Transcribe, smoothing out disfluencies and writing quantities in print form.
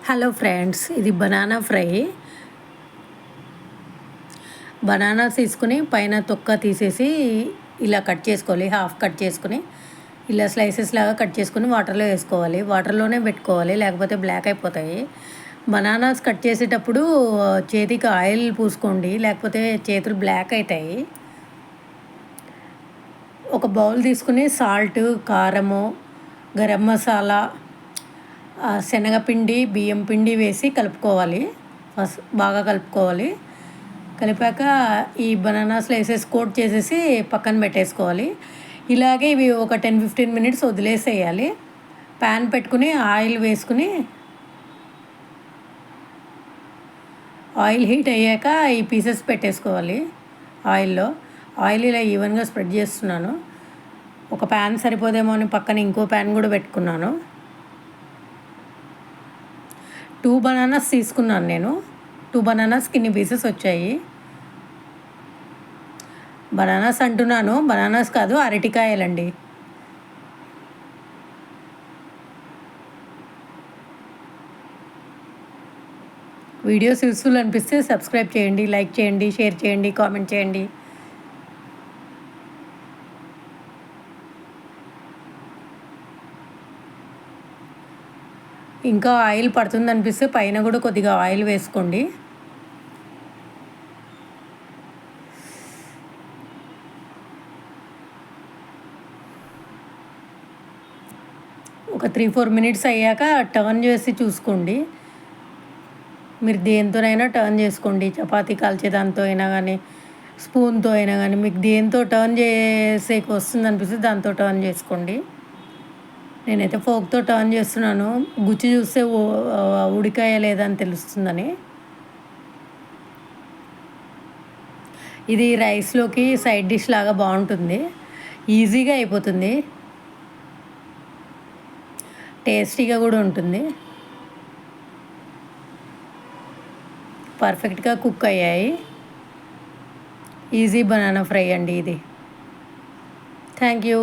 Hello friends, ఇది banana fry. Banana తీసుకుని పైన తొక్క తీసేసి ఇలా కట్ చేసుకోవాలి. హాఫ్ కట్ చేసుకుని ఇలా స్లైసెస్ లాగా కట్ చేసుకుని వాటర్లో వేసుకోవాలి. వాటర్లోనే పెట్టుకోవాలి, లేకపోతే బ్లాక్ అయిపోతాయి. బనానాస్ కట్ చేసేటప్పుడు చేతికి ఆయిల్ పూసుకోండి, లేకపోతే చేతులు బ్లాక్ అవుతాయి. ఒక బౌల్ తీసుకుని సాల్ట్, కారము, గరం మసాలా, శనగపిండి, బియ్యం పిండి వేసి కలుపుకోవాలి. ఫస్ట్ బాగా కలుపుకోవాలి. కలిపాక ఈ బనానాస్ వేసేసి కోట్ చేసేసి పక్కన పెట్టేసుకోవాలి. ఇలాగే ఇవి ఒక 10-15 మినిట్స్ వదిలేసేయాలి. ప్యాన్ పెట్టుకుని ఆయిల్ వేసుకుని ఆయిల్ హీట్ అయ్యాక ఈ పీసెస్ పెట్టేసుకోవాలి ఆయిల్లో. ఆయిల్ ఇలా ఈవెన్గా స్ప్రెడ్ చేస్తున్నాను. ఒక ప్యాన్ సరిపోదేమో అని పక్కన ఇంకో ప్యాన్ కూడా పెట్టుకున్నాను. 2 బనానాస్ తీసుకున్నాను నేను. 2 బనానాస్కి ఇన్ని పీసెస్ వచ్చాయి. బనానాస్ అంటున్నాను, బనానాస్ కాదు, అరటికాయలండి. వీడియోస్ యూస్ఫుల్ అనిపిస్తే సబ్స్క్రైబ్ చేయండి, లైక్ చేయండి, షేర్ చేయండి, కామెంట్ చేయండి. ఇంకా ఆయిల్ పడుతుంది అనిపిస్తే పైన కూడా కొద్దిగా ఆయిల్ వేసుకోండి. ఒక 3-4 మినిట్స్ అయ్యాక టర్న్ చేసి చూసుకోండి. మీరు దేంతోనైనా టర్న్ చేసుకోండి, చపాతీ కాల్చే దాంతో అయినా కానీ, స్పూన్తో అయినా కానీ, మీకు దేంతో టర్న్ చేసేకి వస్తుంది అనిపిస్తే దాంతో టర్న్ చేసుకోండి. నేనైతే ఫోక్తో టర్న్ చేస్తున్నాను, గుచ్చి చూస్తే ఉడికాయ లేదని తెలుస్తుందని. ఇది రైస్లోకి సైడ్ డిష్ లాగా బాగుంటుంది, ఈజీగా అయిపోతుంది, టేస్టీగా కూడా ఉంటుంది. పర్ఫెక్ట్గా కుక్ అయ్యాయి. ఈజీ బనానా ఫ్రై అండి ఇది. Thank you.